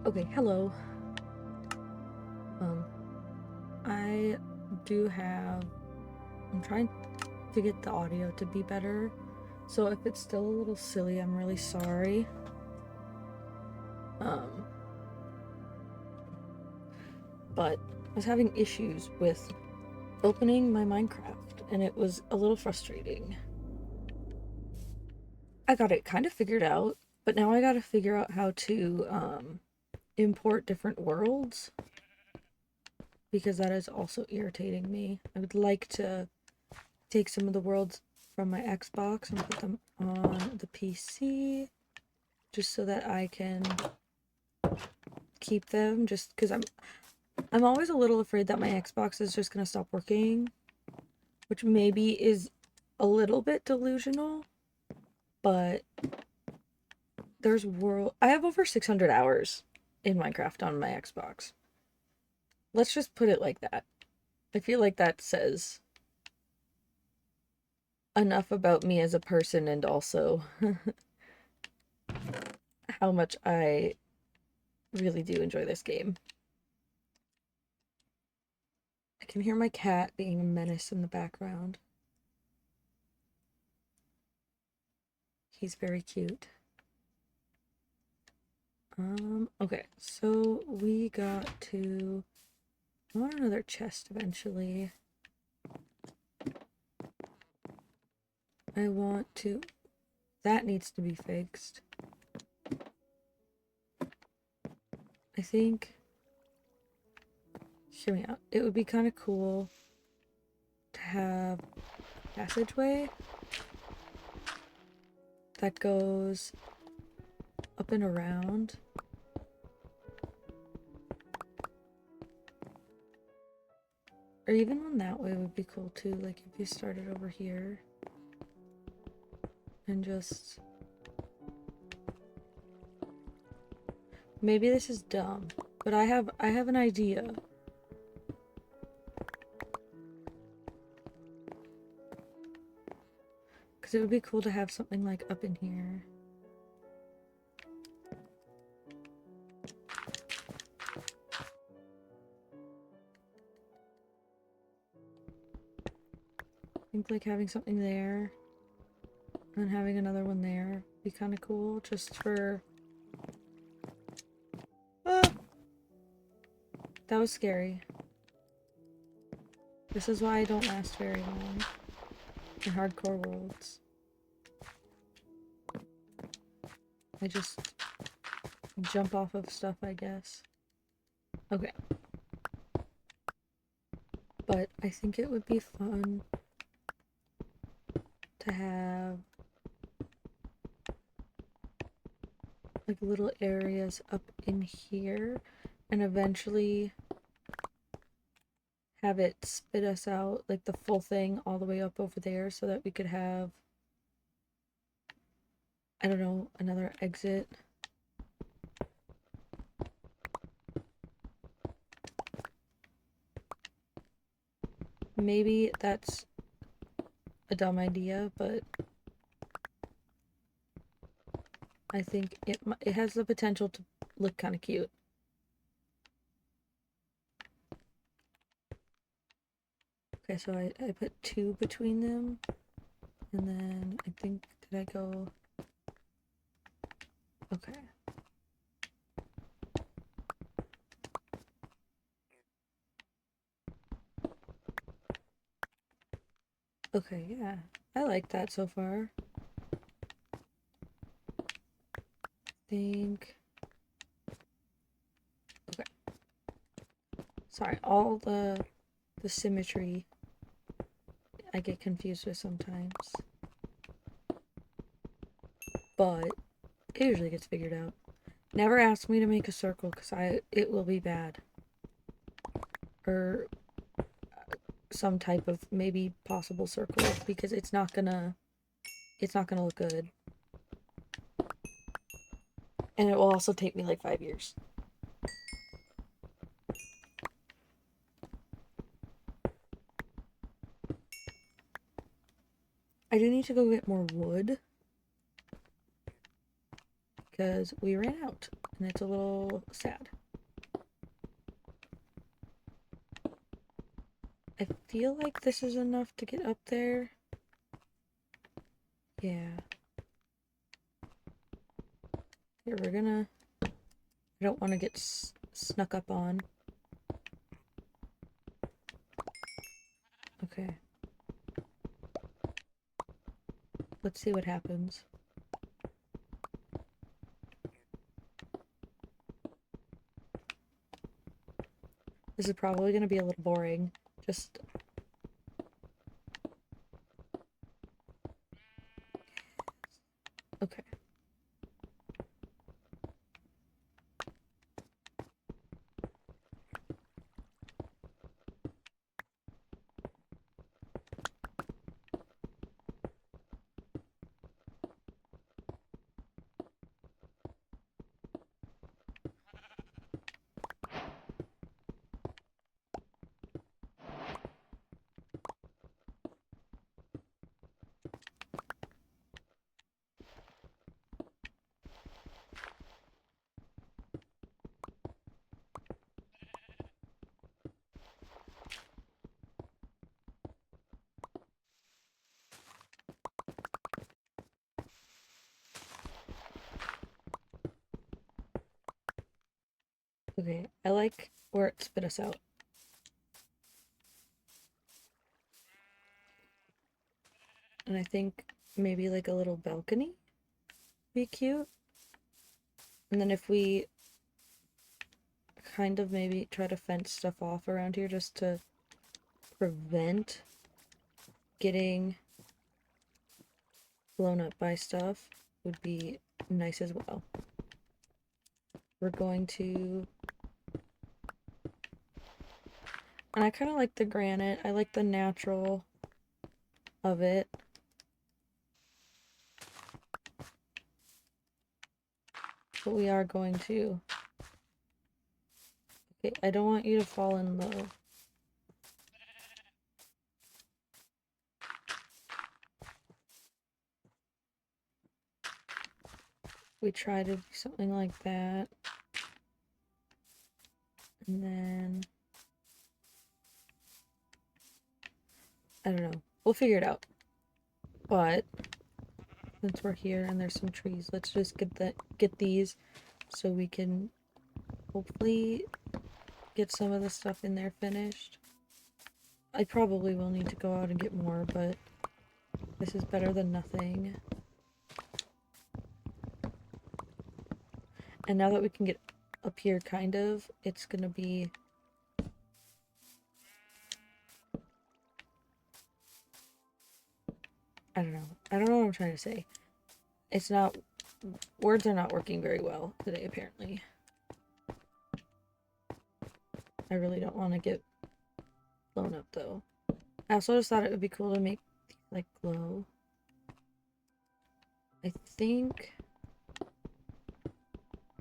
Okay, hello. Um, I do have. I'm trying to get the audio to be better, so if it's still a little silly, I'm really sorry. Um, but I was having issues with opening my Minecraft, and it was a little frustrating. I got it kind of figured out, but now I gotta figure out how to, import different worlds, because that is also irritating me. I would like to take some of the worlds from my Xbox and put them on the PC just so that I can keep them, just because I'm always a little afraid that my Xbox is just gonna stop working, which maybe is a little bit delusional, but I have over 600 hours in Minecraft on my Xbox. Let's just put it like that. I feel like that says enough about me as a person and also how much I really do enjoy this game. I can hear my cat being a menace in the background. He's very cute. Okay, so we got to... I want another chest eventually. I want to... That needs to be fixed. I think... Hear me out. It would be kind of cool to have a passageway that goes up and around. Or even one that way would be cool too, like if you started over here and just... Maybe this is dumb, but I have an idea. Because it would be cool to have something like up in here. I think like having something there and having another one there would be kind of cool, just for... Ah! That was scary. This is why I don't last very long in hardcore worlds. I just jump off of stuff, I guess. Okay. But I think it would be fun to have like little areas up in here and eventually have it spit us out like the full thing all the way up over there so that we could have, I don't know, another exit. Maybe that's a dumb idea, but I think it has the potential to look kind of cute. Okay, so I put 2 between them, and then I think, did I go... Okay. Okay, yeah. I like that so far. Think... Okay. Sorry, all the symmetry I get confused with sometimes. But it usually gets figured out. Never ask me to make a circle because it will be bad. Or some type of maybe possible circle because it's not gonna look good. And it will also take me like 5 years. I do need to go get more wood because we ran out, and it's a little sad. I feel like this is enough to get up there. Yeah. Here, we're gonna... I don't want to get snuck up on. Okay. Let's see what happens. This is probably gonna be a little boring. Just... Okay. Okay, I like where it spit us out. And I think maybe like a little balcony be cute. And then if we kind of maybe try to fence stuff off around here just to prevent getting blown up by stuff would be nice as well. We're going to... And I kind of like the granite. I like the natural of it. But we are going to... Okay, I don't want you to fall in low. We try to do something like that. And then... I don't know. We'll figure it out. But since we're here and there's some trees, let's just get these so we can hopefully get some of the stuff in there finished. I probably will need to go out and get more, but this is better than nothing. And now that we can get up here, kind of, it's gonna be... I don't know. I don't know what I'm trying to say. It's not... Words are not working very well today, apparently. I really don't want to get blown up, though. I also just thought it would be cool to make, like, glow. I think...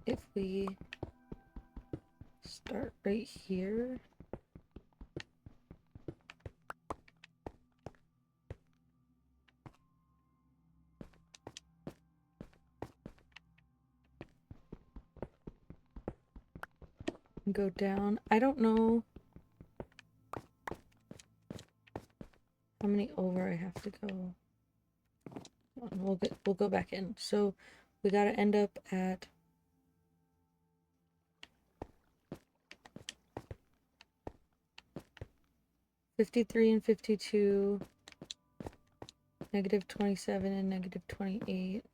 if we start right here... and go down. I don't know how many over I have to go. We'll go back in. So we gotta end up at 53 and 52, negative 27 and negative 28.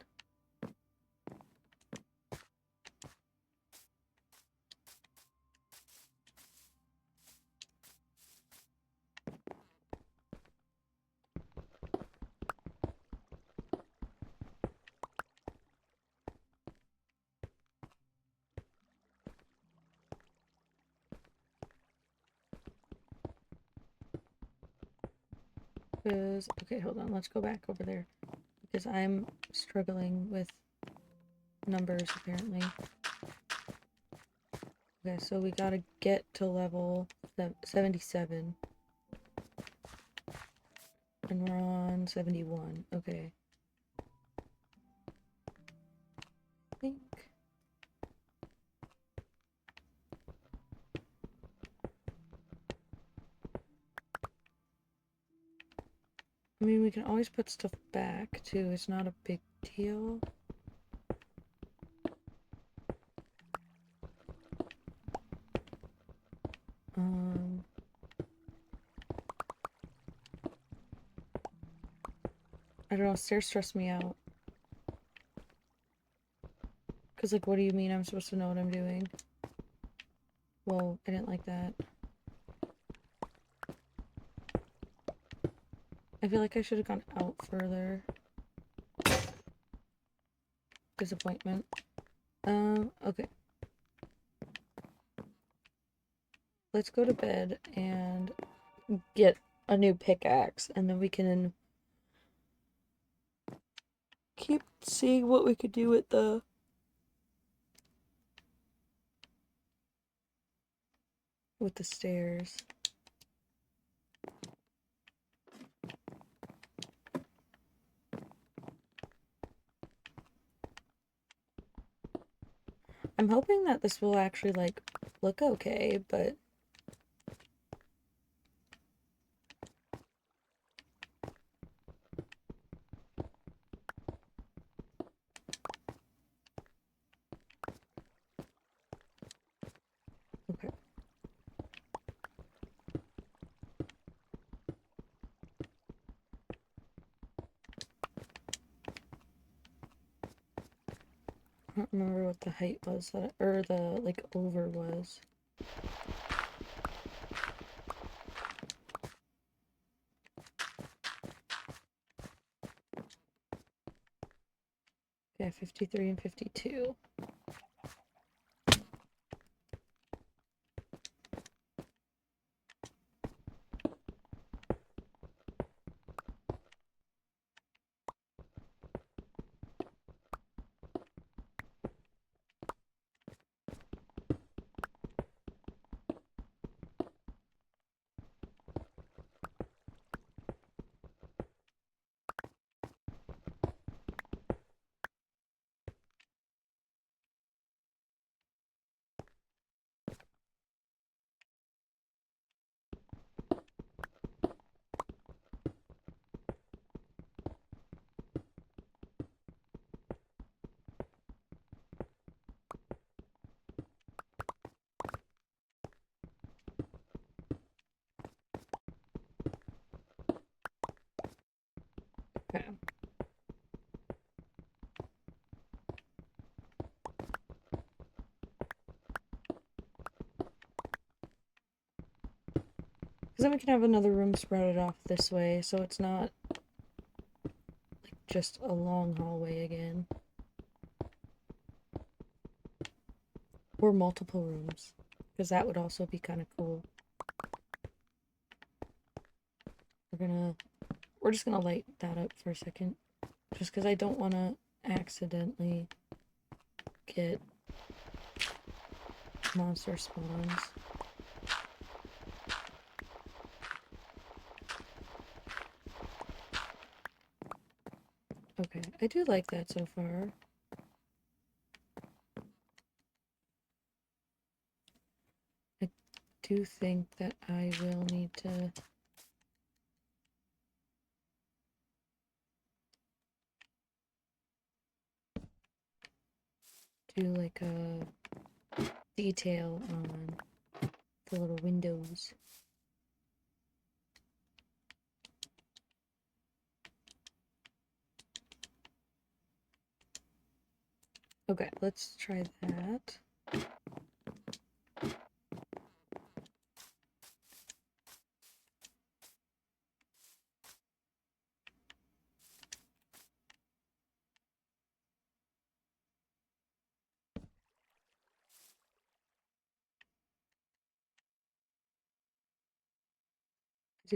Because, okay, hold on, let's go back over there. Because I'm struggling with numbers, apparently. Okay, so we gotta get to level 77. And we're on 71. Okay. I think I mean, we can always put stuff back, too. It's not a big deal. I don't know, stairs stress me out. Because, like, what do you mean I'm supposed to know what I'm doing? Whoa, I didn't like that. I feel like I should have gone out further. Disappointment. Okay. Let's go to bed and get a new pickaxe, and then we can keep seeing what we could do with the stairs. I'm hoping that this will actually, like, look okay, but okay. I don't remember what the height was that, or the, like, over was. Yeah, 53 and 52. Okay. Because then we can have another room sprouted off this way, so it's not, like, just a long hallway again. Or multiple rooms, because that would also be kind of cool. We're just gonna light that up for a second, just because I don't want to accidentally get monster spawns. Okay, I do like that so far. I do think that I will need to do, like, a detail on the little windows. Okay, let's try that. I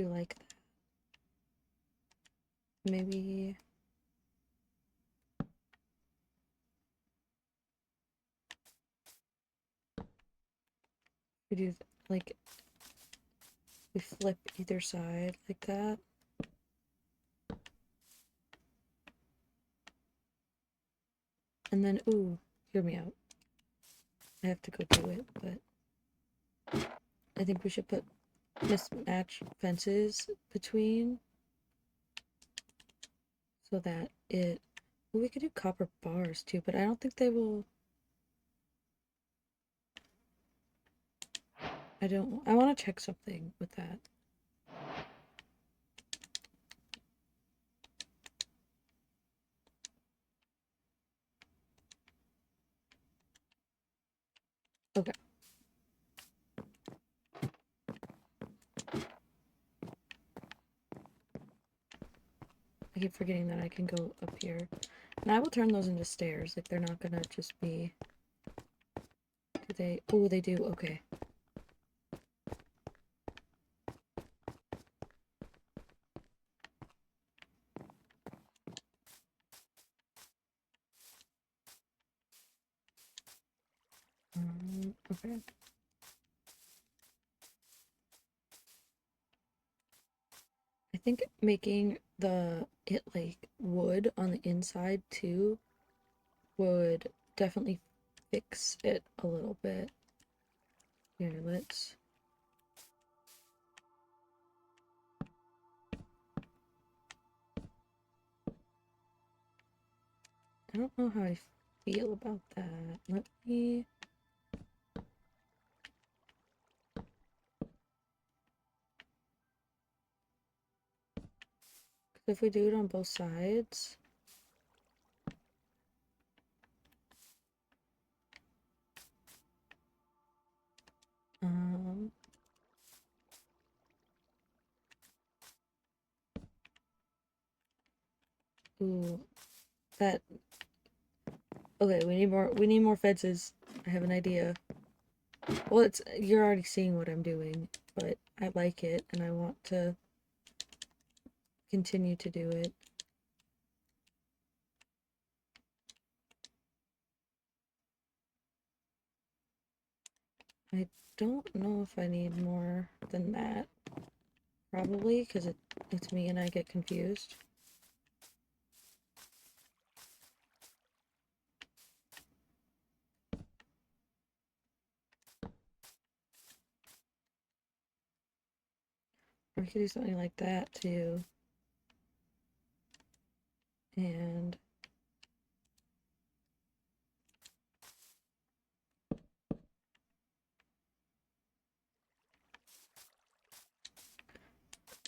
do like that. Maybe we do, like, we flip either side like that. And then, ooh, hear me out. I have to go do it, but I think we should put mismatch fences between so that it... Well, we could do copper bars too, but I don't think they will... I want to check something with that. Okay. I keep forgetting that I can go up here. And I will turn those into stairs if they're not gonna just be... Do they... Oh, they do. Okay. Okay. I think making it like wood on the inside too would definitely fix it a little bit. Here, let's... I don't know how I feel about that. Let me... If we do it on both sides... Um... Ooh, that... Okay, we need more fences. I have an idea. Well, you're already seeing what I'm doing, but I like it and I want to continue to do it. I don't know if I need more than that. Probably, because it's me and I get confused. Or we could do something like that too. And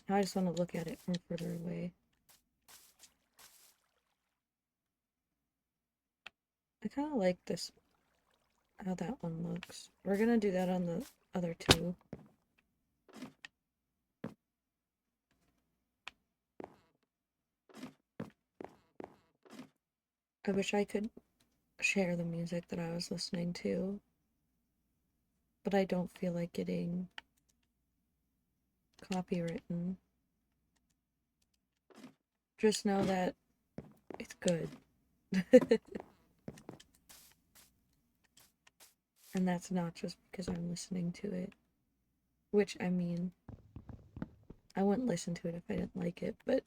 now I just want to look at it from further away. I kind of like this, how that one looks. We're gonna do that on the other two. I wish I could share the music that I was listening to, but I don't feel like getting copywritten. Just know that it's good. And that's not just because I'm listening to it. Which, I mean, I wouldn't listen to it if I didn't like it, but...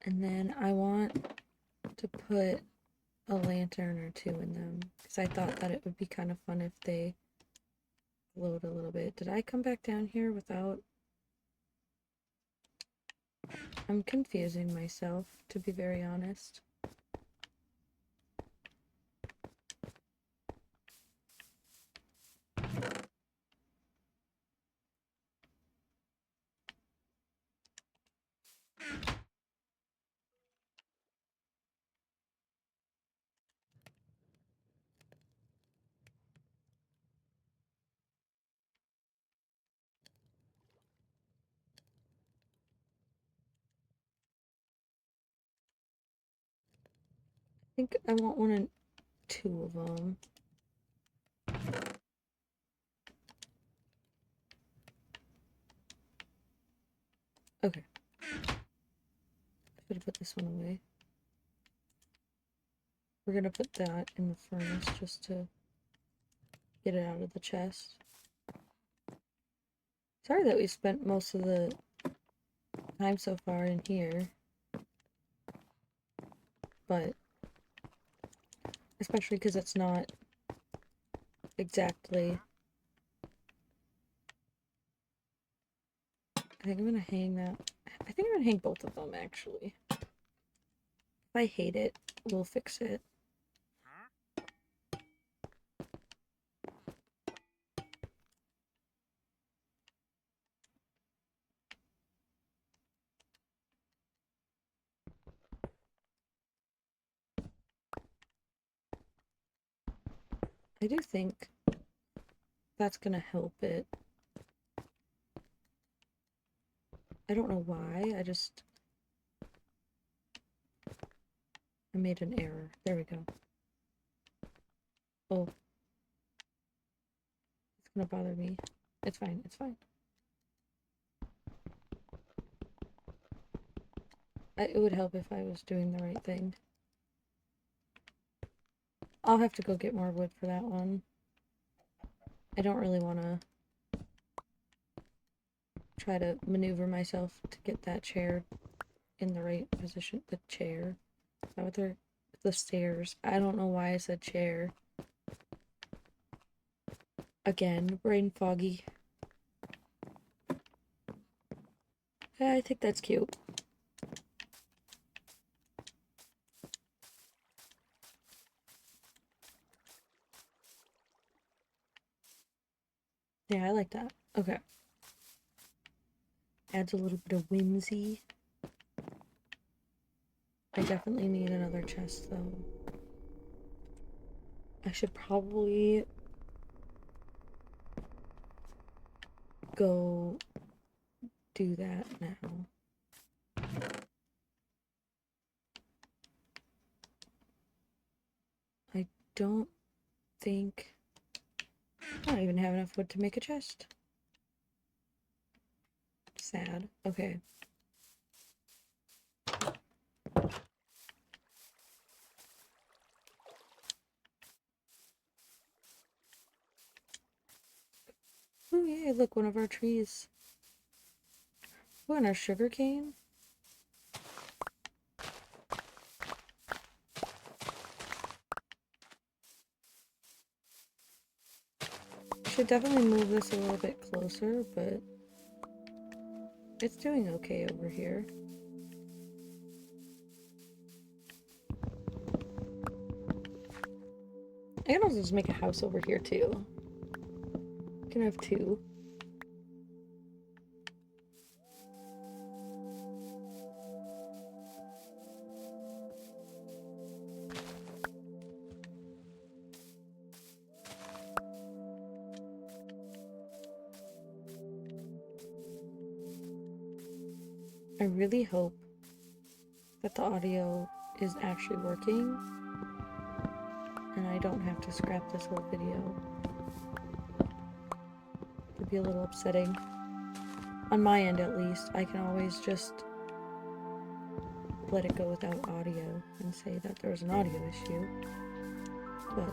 And then I want to put a lantern or two in them, because I thought that it would be kind of fun if they glowed a little bit. Did I come back down here without... I'm confusing myself, to be very honest. I think I want one and two of them. Okay. I'm gonna put this one away. We're gonna put that in the furnace just to get it out of the chest. Sorry that we spent most of the time so far in here. But especially because it's not exactly... I think I'm gonna hang that... I think even hang both of them, actually. If I hate it, we'll fix it. I do think that's gonna help it. I don't know why, I made an error. There we go. Oh. It's gonna bother me. It's fine, it's fine. It would help if I was doing the right thing. I'll have to go get more wood for that one. I don't really want to try to maneuver myself to get that chair in the right position. The chair. Is that what they're... The stairs. I don't know why I said chair. Again, brain foggy. Yeah, I think that's cute. Yeah, I like that. Okay. Adds a little bit of whimsy. I definitely need another chest, though. I should probably go do that now. I don't think I don't even have enough wood to make a chest. Sad. Okay. Oh yay, look, one of our trees. Oh, and our sugar cane. Should definitely move this a little bit closer, but it's doing okay over here. I can also just make a house over here too. I can have two. I really hope that the audio is actually working and I don't have to scrap this whole video. It'd be a little upsetting. On my end, at least, I can always just let it go without audio and say that there's an audio issue. But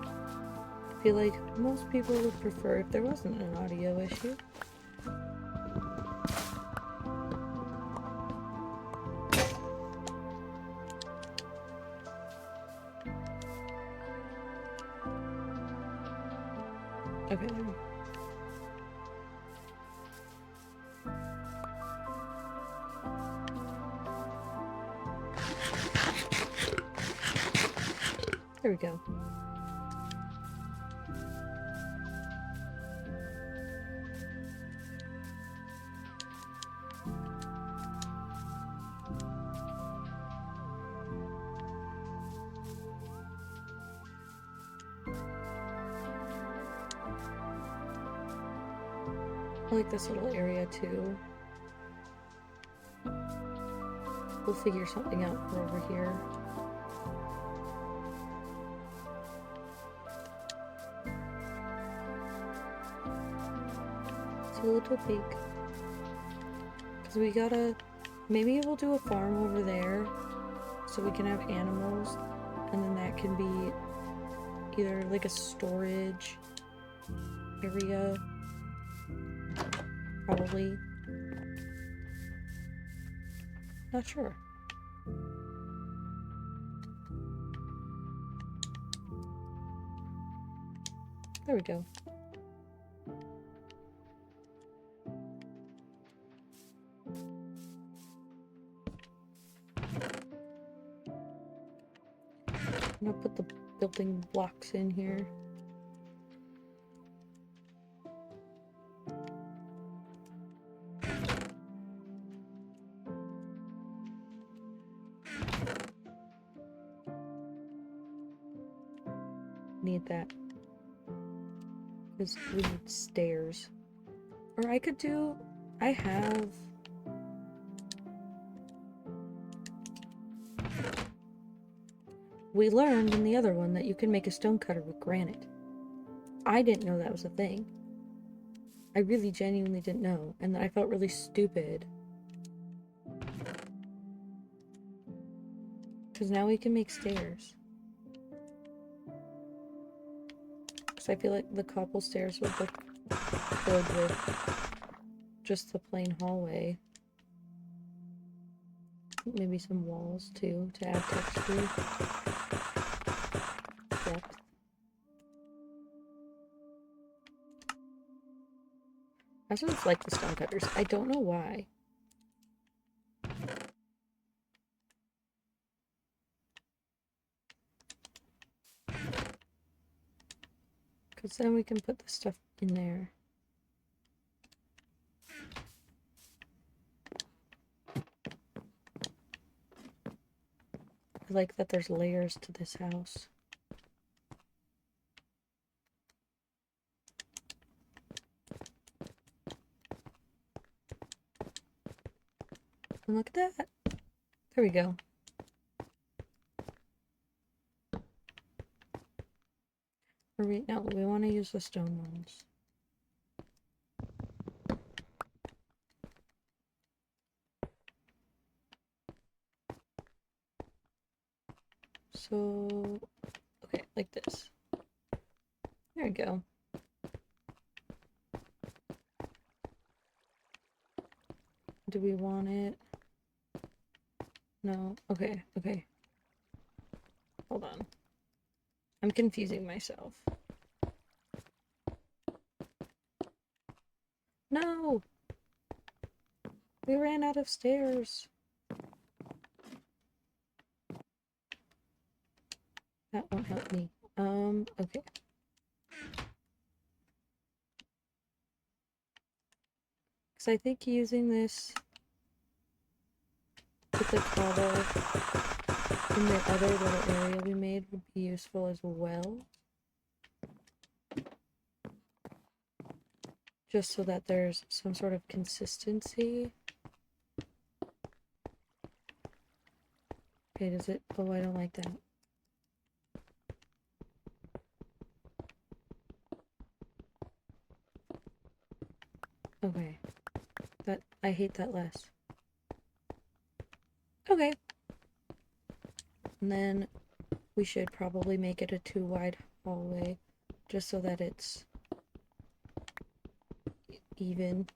I feel like most people would prefer if there wasn't an audio issue. Okay. There we go. I like this little area too. We'll figure something out for over here. It's a little big. Because we gotta... Maybe we'll do a farm over there so we can have animals. And then that can be either like a storage area. Probably. Not sure. There we go. I'm gonna put the building blocks in here. Need that. Because we need stairs. Or I could do... I have... We learned in the other one that you can make a stone cutter with granite. I didn't know that was a thing. I really genuinely didn't know, and then I felt really stupid. Because now we can make stairs. Because I feel like the cobble stairs would look good with just the plain hallway. Maybe some walls too, to add texture. Depth. I just like the stone cutters. I don't know why. Because then we can put the stuff in there. I like that there's layers to this house. And look at that. There we go. Or no, we want to use the stone ones. So, okay, like this. There we go. Do we want it? No. Okay, okay. Hold on. I'm confusing myself. No! We ran out of stairs. That won't help me. Okay. Because I think using this with the cobble in the other little area we made would be useful as well. Just so that there's some sort of consistency. Okay, does it? Oh, I don't like that. Okay. I hate that less. Okay. And then we should probably make it a 2 wide hallway, just so that it's even.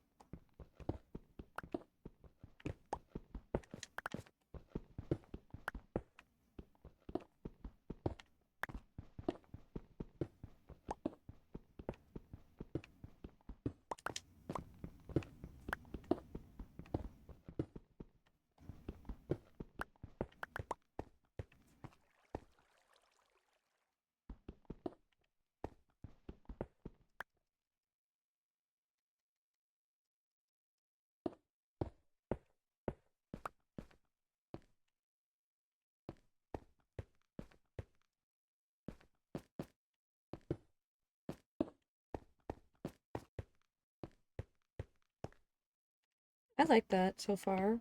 I like that so far.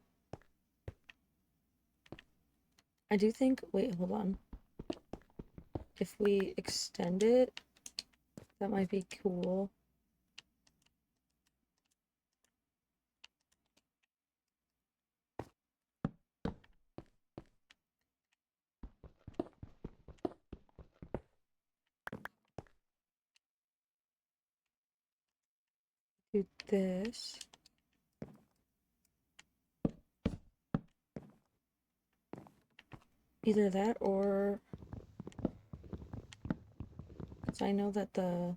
I do think, wait, hold on. If we extend it, that might be cool. Do this. Either that or... Because I know that the...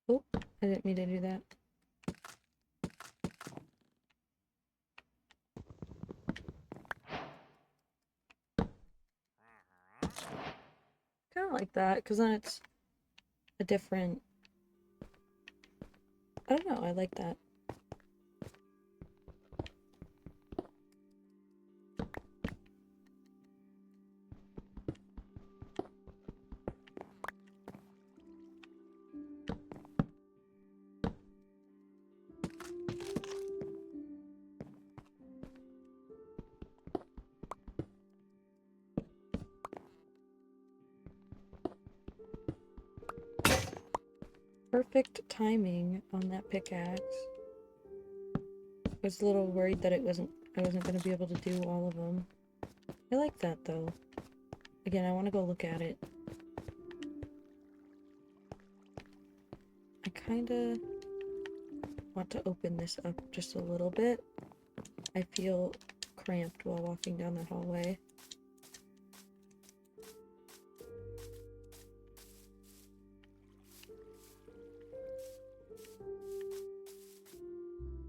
Oh, I didn't mean to do that. like that, because then it's a different... I don't know, I like that. Perfect timing on that pickaxe. I was a little worried that I wasn't going to be able to do all of them. I like that though. Again, I want to go look at it. I kind of want to open this up just a little bit. I feel cramped while walking down the hallway.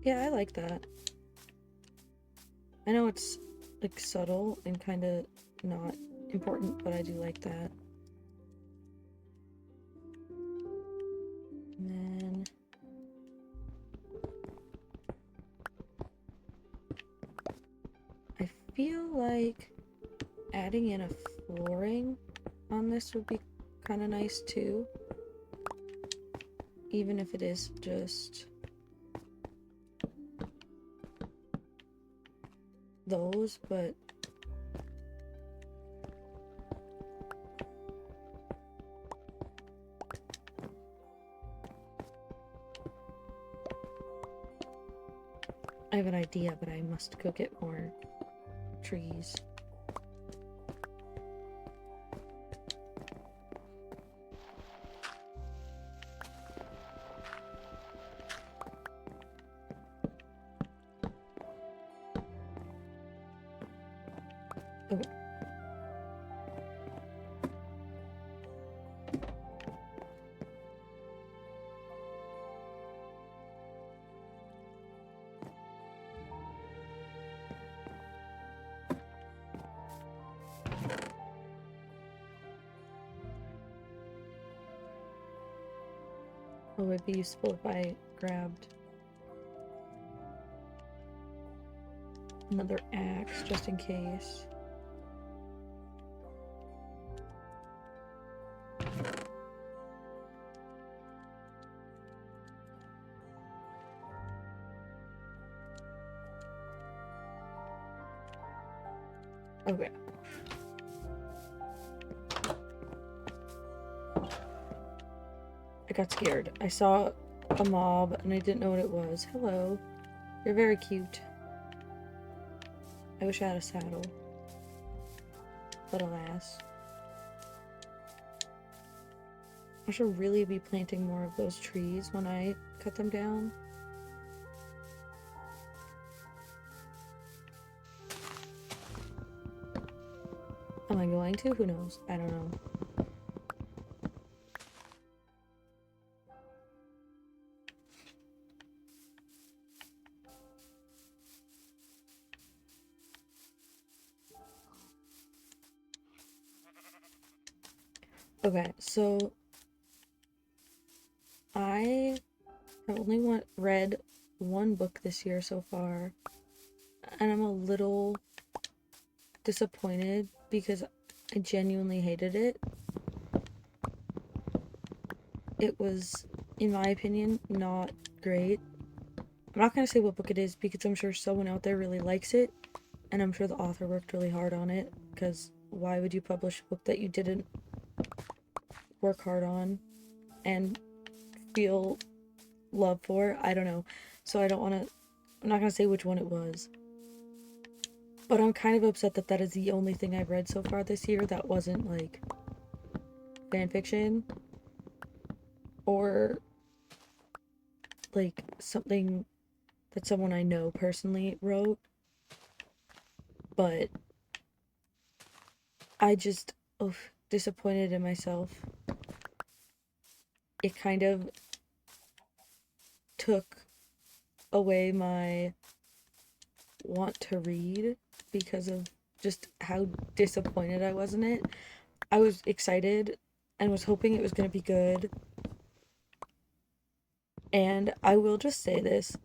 Yeah, I like that. I know it's like subtle and kind of not important, but I do like that. And then I feel like adding in a flooring on this would be kind of nice too. Even if it is just those, but I have an idea, but I must go get more trees. Oh. Oh, it'd be useful if I grabbed another axe just in case. Okay. I got scared. I saw a mob and I didn't know what it was. Hello. You're very cute. I wish I had a saddle. But alas. I should really be planting more of those trees when I cut them down. Am I going to? Who knows? I don't know. Okay, so I have only read one book this year so far, and I'm a little disappointed because I genuinely hated it. It was, in my opinion, not great. I'm not gonna say what book it is because I'm sure someone out there really likes it, and I'm sure the author worked really hard on it, because why would you publish a book that you didn't work hard on and feel love for? I don't know. So I'm not gonna say which one it was. But I'm kind of upset that that is the only thing I've read so far this year that wasn't, like, fanfiction. Or, like, something that someone I know personally wrote. But I just, disappointed in myself. It kind of took away my want to read because of just how disappointed I was in it. I was excited and was hoping it was going to be good. And I will just say this.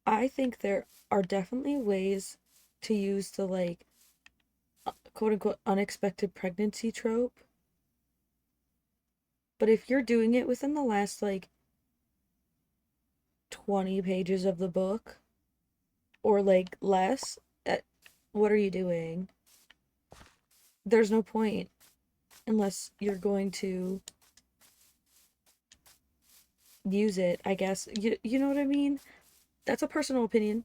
I think there are definitely ways to use the like quote unquote unexpected pregnancy trope. But if you're doing it within the last like 20 pages of the book or like less, what are you doing? There's no point unless you're going to use it, I guess. You know what I mean? That's a personal opinion.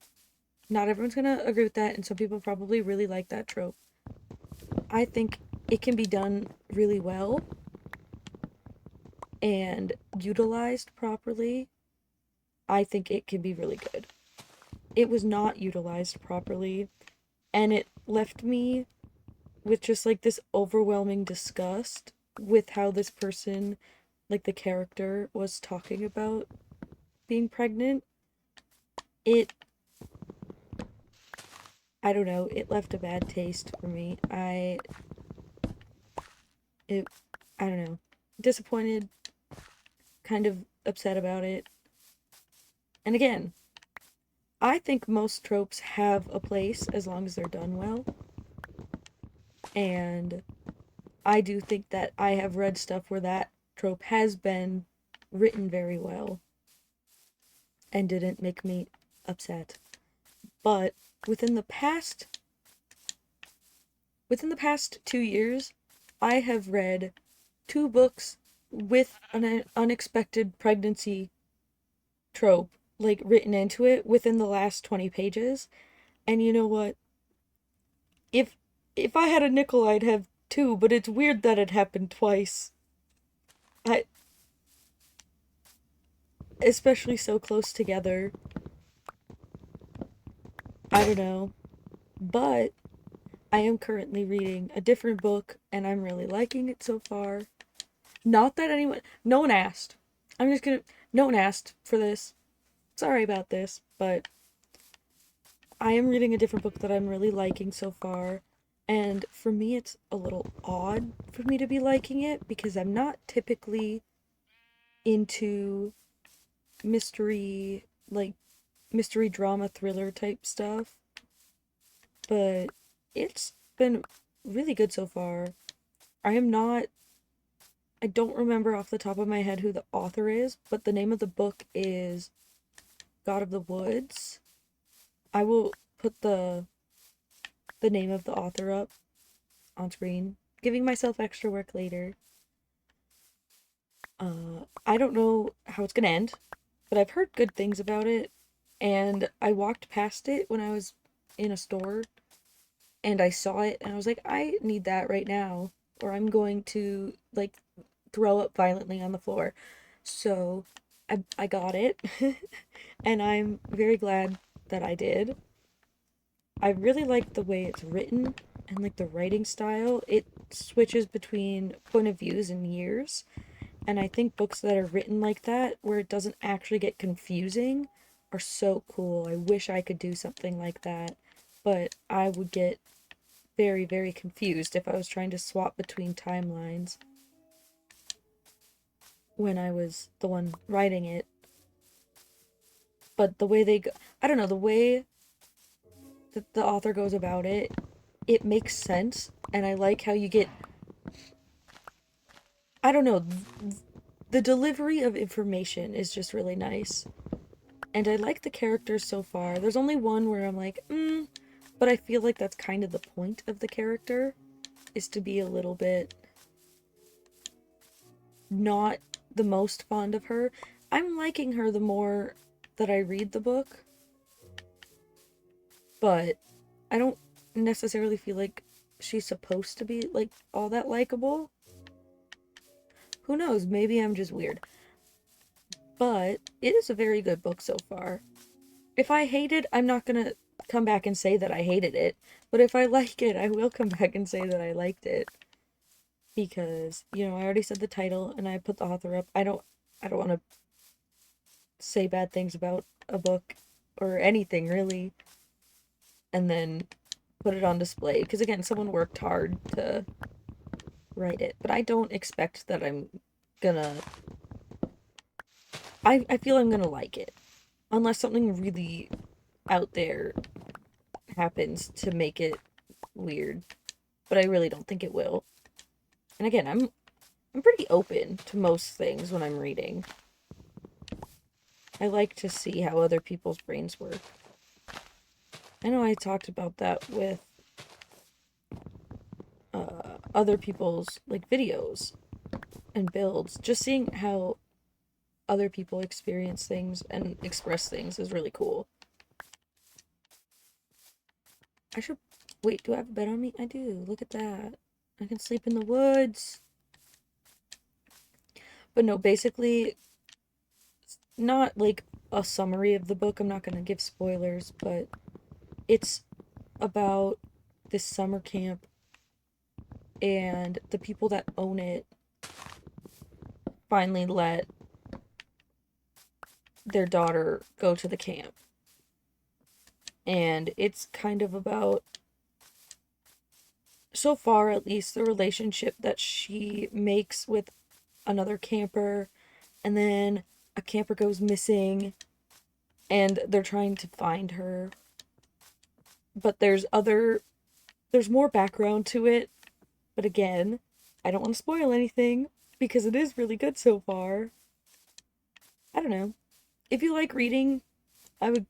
Not everyone's gonna agree with that, and some people probably really like that trope. I think it can be done really well and utilized properly. I think it can be really good. It was not utilized properly, and it left me with just like this overwhelming disgust with how this person, like the character, was talking about being pregnant. It, I don't know, it left a bad taste for me. It, I don't know, disappointed, kind of upset about it. And again, I think most tropes have a place as long as they're done well. And I do think that I have read stuff where that trope has been written very well and didn't make me upset. But within the past within the past 2 years, I have read 2 books with an unexpected pregnancy trope like written into it within the last 20 pages. And you know what? If if I had a nickel, I'd have 2, but it's weird that it happened twice. I especially so close together. I don't know. But I am currently reading a different book and I'm really liking it so far. Not that no one asked. I'm just gonna, no one asked for this. Sorry about this, but I am reading a different book that I'm really liking so far. And for me, it's a little odd for me to be liking it because I'm not typically into mystery, like mystery drama thriller type stuff. But it's been really good so far. I am not, I don't remember off the top of my head who the author is, but the name of the book is God of the Woods. I will put the name of the author up on screen, giving myself extra work later. I don't know how it's gonna end, but I've heard good things about it, and I walked past it when I was in a store, and I saw it, and I was like, I need that right now, or I'm going to like throw up violently on the floor. So I got it, and I'm very glad that I did. I really like the way it's written and like the writing style. It switches between point of views and years. And I think books that are written like that, where it doesn't actually get confusing, are so cool. I wish I could do something like that. But I would get very, very confused if I was trying to swap between timelines when I was the one writing it. But the way they go, I don't know, the way that the author goes about it, it makes sense. And I like how you get, I don't know, the delivery of information is just really nice. And I like the characters so far. There's only one where I'm like, but I feel like that's kind of the point of the character, is to be a little bit not the most fond of her. I'm liking her the more that I read the book, but I don't necessarily feel like she's supposed to be like all that likable. Who knows? Maybe I'm just weird. But it is a very good book so far. If I hate it, I'm not gonna come back and say that I hated it. But if I like it, I will come back and say that I liked it. Because, you know, I already said the title and I put the author up. I don't want to say bad things about a book or anything really and then put it on display because again, someone worked hard to write it, but I don't expect that I'm gonna. I feel I'm gonna like it, unless something really out there happens to make it weird. But I really don't think it will. And again, I'm pretty open to most things when I'm reading. I like to see how other people's brains work. I know I talked about that with other people's like videos and builds. Just seeing how other people experience things and express things is really cool. I should wait. Do I have a bed on me? I do. Look at that. I can sleep in the woods. But no, basically, not like a summary of the book. I'm not gonna give spoilers, but it's about this summer camp and the people that own it finally let their daughter go to the camp. And it's kind of about, so far at least, the relationship that she makes with another camper, and then a camper goes missing and they're trying to find her. But there's more background to it. But again, I don't want to spoil anything because it is really good so far. I don't know. If you like reading, I would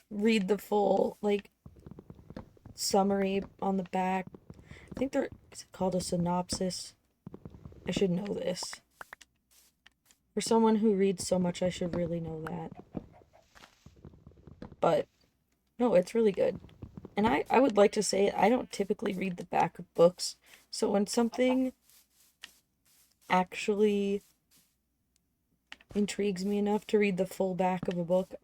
read the full like summary on the back. I think it's called a synopsis. I should know this. For someone who reads so much, I should really know that. But no, it's really good. And I would like to say I don't typically read the back of books. So when something actually intrigues me enough to read the full back of a book,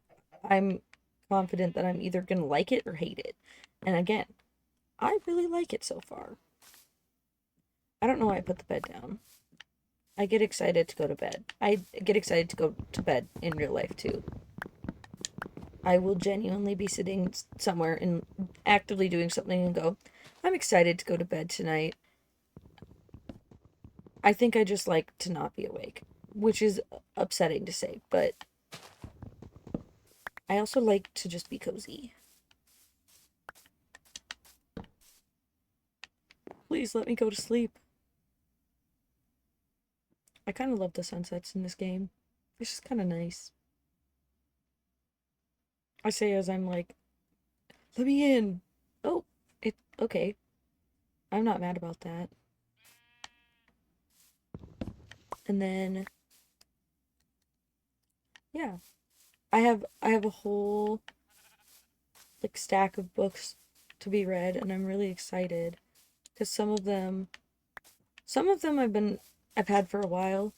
I'm confident that I'm either going to like it or hate it. And again, I really like it so far. I don't know why I put the bed down. I get excited to go to bed. I get excited to go to bed in real life too. I will genuinely be sitting somewhere and actively doing something and go, I'm excited to go to bed tonight. I think I just like to not be awake, which is upsetting to say, but I also like to just be cozy. Please let me go to sleep. I kind of love the sunsets in this game. It's just kind of nice. I say as I'm like, let me in. Oh, okay. I'm not mad about that. And then, yeah, I have a whole like stack of books to be read, and I'm really excited because some of them I've had for a while.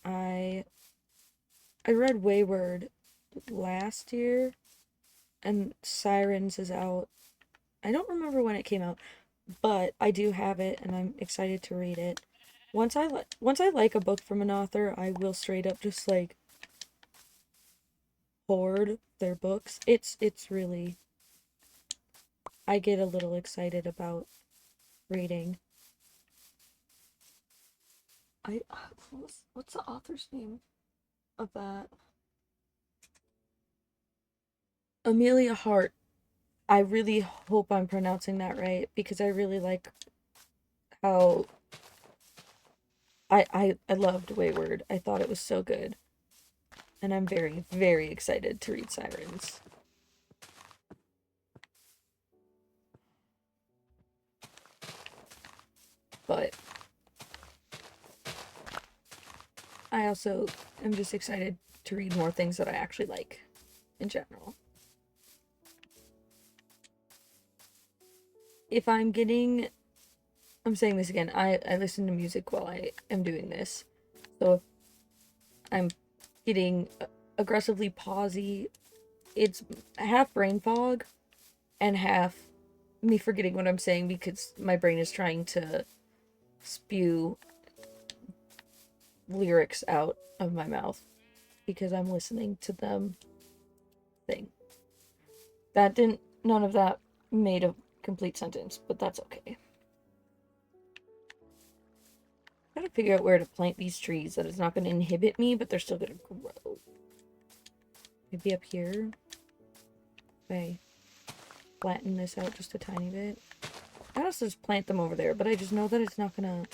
I I read Wayward last year, and Sirens is out. I don't remember when it came out, but I do have it, and I'm excited to read it. Once I like a book from an author, I will straight up just like hoard their books. It's really, I get a little excited about reading. I what's the author's name of that? Amelia Hart. I really hope I'm pronouncing that right because I really like how I loved Wayward. I thought it was so good. And I'm very, very excited to read Sirens. But I also am just excited to read more things that I actually like in general. If I'm getting, I'm saying this again, I listen to music while I am doing this. So if I'm getting aggressively pausy, it's half brain fog and half me forgetting what I'm saying because my brain is trying to spew lyrics out of my mouth because I'm listening to them thing. None of that made a complete sentence, but that's okay. Gotta figure out where to plant these trees that is not going to inhibit me, but they're still going to grow. Maybe up here. Okay. Flatten this out just a tiny bit. I also just plant them over there, but I just know that it's not gonna...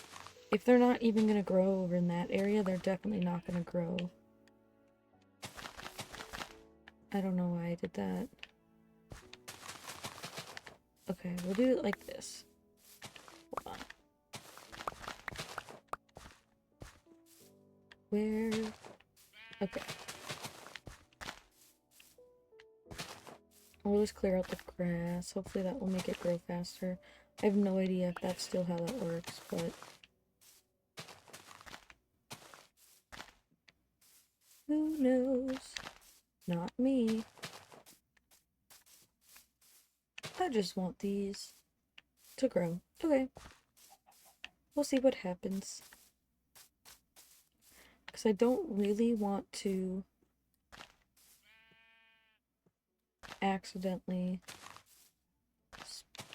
If they're not even gonna grow over in that area, they're definitely not gonna grow. I don't know why I did that. Okay, we'll do it like this. Hold on. Where... Okay. We'll just clear out the grass. Hopefully that will make it grow faster. I have no idea if that's still how that works, but... Who knows? Not me. I just want these to grow. Okay. We'll see what happens. Because I don't really want to accidentally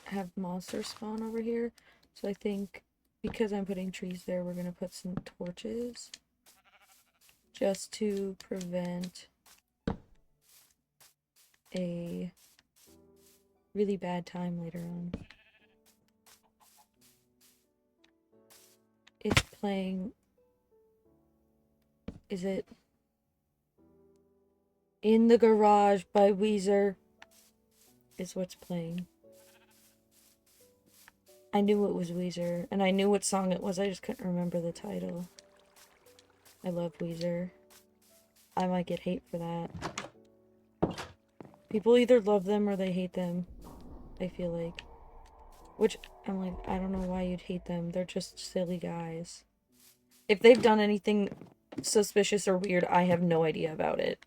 have monsters spawn over here. So I think because I'm putting trees there, we're going to put some torches just to prevent a really bad time later on. It's playing... Is it... In the Garage by Weezer is what's playing. I knew it was Weezer, and I knew what song it was, I just couldn't remember the title. I love Weezer. I might get hate for that. People either love them or they hate them, I feel like. Which, I'm like, I don't know why you'd hate them. They're just silly guys. If they've done anything suspicious or weird, I have no idea about it.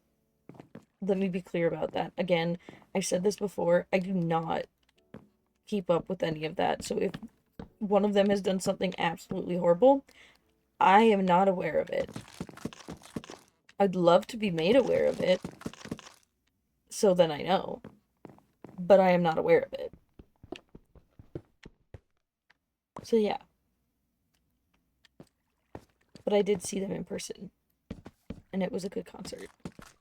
Let me be clear about that. Again, I've said this before, I do not keep up with any of that. So if one of them has done something absolutely horrible, I am not aware of it. I'd love to be made aware of it, so then I know. But I am not aware of it. So yeah. But I did see them in person. And it was a good concert.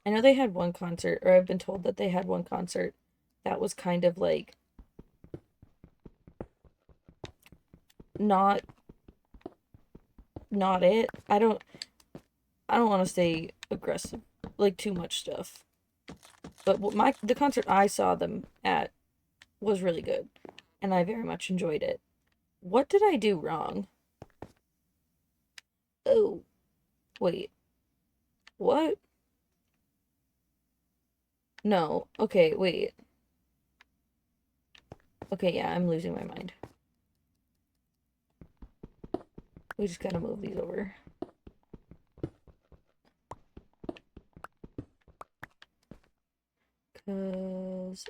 I know they had one concert, or I've been told that they had one concert that was kind of like not it. I don't want to say aggressive, like too much stuff. But the concert I saw them at was really good, and I very much enjoyed it. What did I do wrong? Oh, wait. What? No. Okay, wait. Okay, yeah, I'm losing my mind. We just gotta move these over. Cause...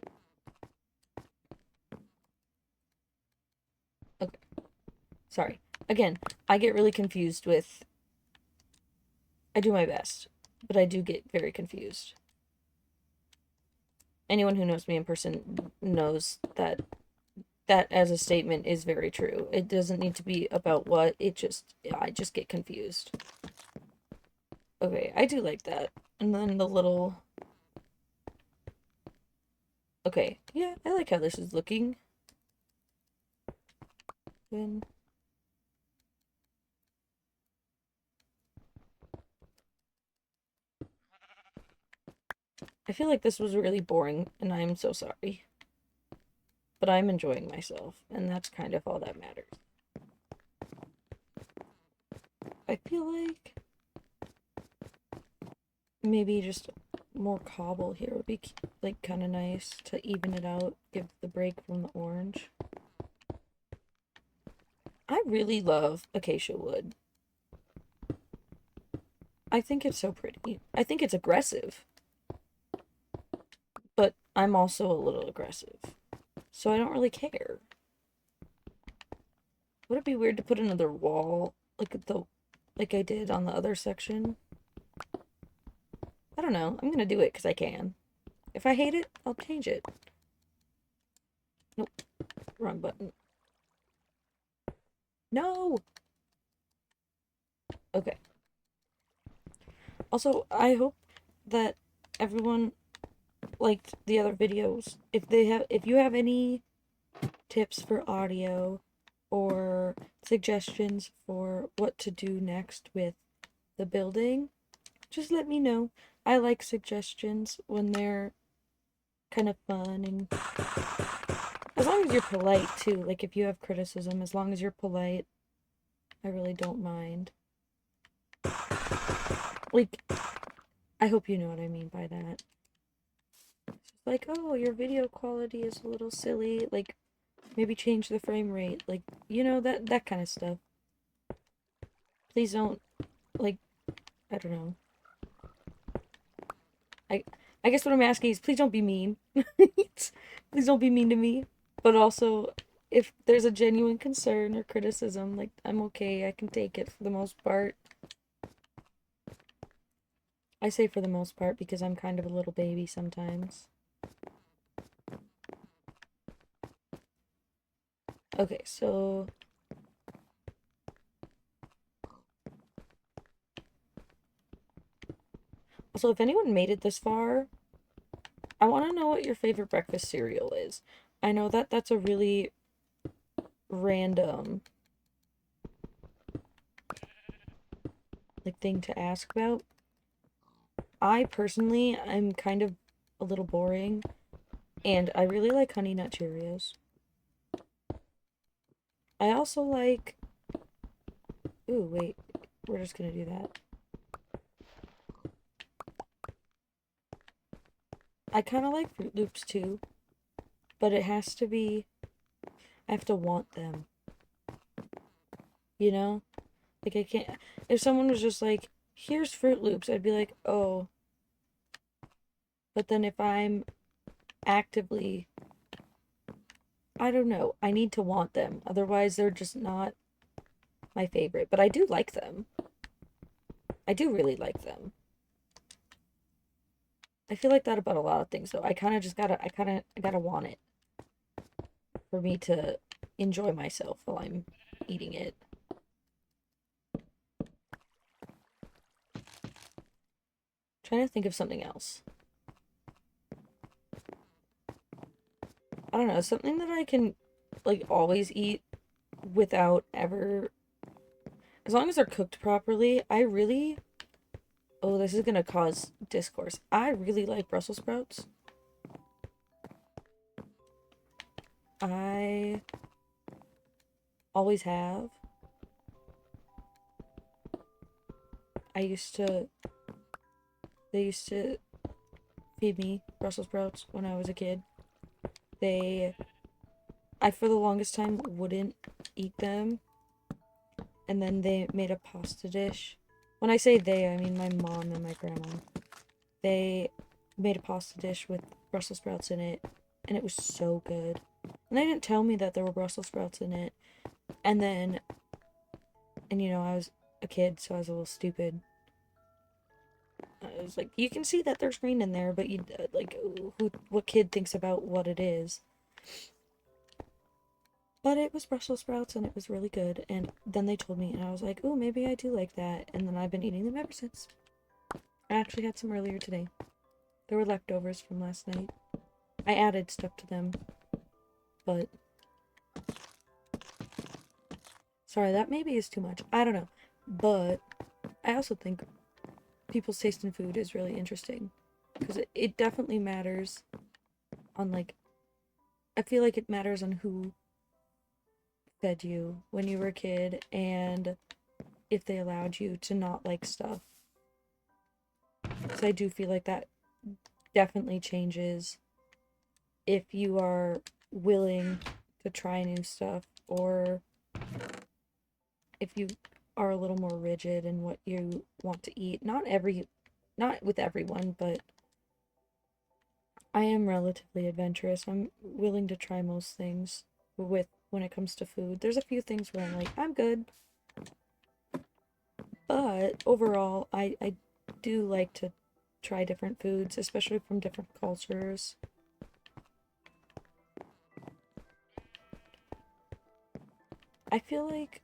Okay. Sorry. Again, I get really confused with... I do my best, but I do get very confused. Anyone who knows me in person knows that as a statement is very true. It doesn't need to be about what, I just get confused. Okay, I do like that. And then the little... Okay, yeah, I like how this is looking. Then... I feel like this was really boring, and I'm so sorry. But I'm enjoying myself, and that's kind of all that matters. I feel like maybe just more cobble here would be like kind of nice to even it out, give the break from the orange. I really love acacia wood. I think it's so pretty. I think it's aggressive. But I'm also a little aggressive. So I don't really care. Would it be weird to put another wall like I did on the other section? I don't know. I'm gonna do it because I can. If I hate it, I'll change it. Nope. Wrong button. No! Okay. Also, I hope that everyone liked the other videos. If you have any tips for audio or suggestions for what to do next with the building, just let me know. I like suggestions when they're kind of fun, and as long as you're polite too. Like if you have criticism, as long as you're polite, I really don't mind. Like, I hope you know what I mean by that. It's just like, oh, your video quality is a little silly. Like, maybe change the frame rate. Like, that kind of stuff. Please don't, like, I don't know. I I guess what I'm asking is please don't be mean. Please don't be mean to me. But also, if there's a genuine concern or criticism, like, I'm okay. I can take it for the most part. I say for the most part because I'm kind of a little baby sometimes. Okay, so also if anyone made it this far, I want to know what your favorite breakfast cereal is. I know that that's a really random like thing to ask about. I personally I'm kind of a little boring and I really like Honey Nut Cheerios. I also like ooh, wait. We're just gonna do that. I kind of like Fruit Loops too, but it has to be I have to want them, you know? Like I can't if someone was just like, "Here's Fruit Loops." I'd be like, "Oh." But then if I'm actively I don't know, I need to want them. Otherwise, they're just not my favorite, but I do like them. I do really like them. I feel like that about a lot of things though. I gotta want it for me to enjoy myself while I'm eating it. Trying to think of something else. I don't know, something that I can like always eat without ever as long as they're cooked properly. Oh, this is gonna cause discourse. I really like Brussels sprouts. I always have. I used to They used to feed me Brussels sprouts when I was a kid. They, I for the longest time wouldn't eat them, and then they made a pasta dish. When I say they, I mean my mom and my grandma. They made a pasta dish with Brussels sprouts in it, and it was so good. And they didn't tell me that there were Brussels sprouts in it. And then, I was a kid, so I was a little stupid. I was like, you can see that there's green in there, but what kid thinks about what it is? But it was Brussels sprouts and it was really good. And then they told me, and I was like, oh, maybe I do like that. And then I've been eating them ever since. I actually had some earlier today. There were leftovers from last night. I added stuff to them, but sorry, that maybe is too much. I don't know. But I also think people's taste in food is really interesting because it definitely matters on like, I feel like it matters on who fed you when you were a kid and if they allowed you to not like stuff. So I do feel like that definitely changes if you are willing to try new stuff or if you are a little more rigid in what you want to eat. Not with everyone, but I am relatively adventurous. I'm willing to try most things with when it comes to food. There's a few things where I'm like, I'm good. But overall, I do like to try different foods, especially from different cultures. I feel like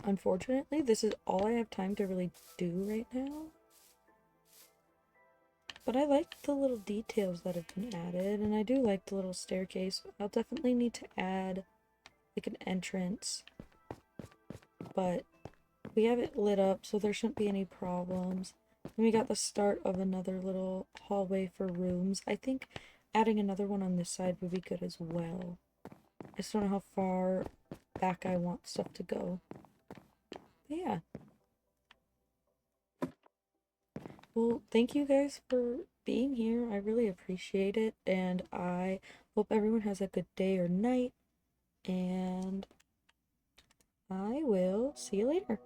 unfortunately, this is all I have time to really do right now. But I like the little details that have been added, and I do like the little staircase. I'll definitely need to add like an entrance, but we have it lit up, so there shouldn't be any problems. And we got the start of another little hallway for rooms. I think adding another one on this side would be good as well. I just don't know how far back I want stuff to go. But yeah. Well, thank you guys for being here. I really appreciate it, and I hope everyone has a good day or night, and I will see you later.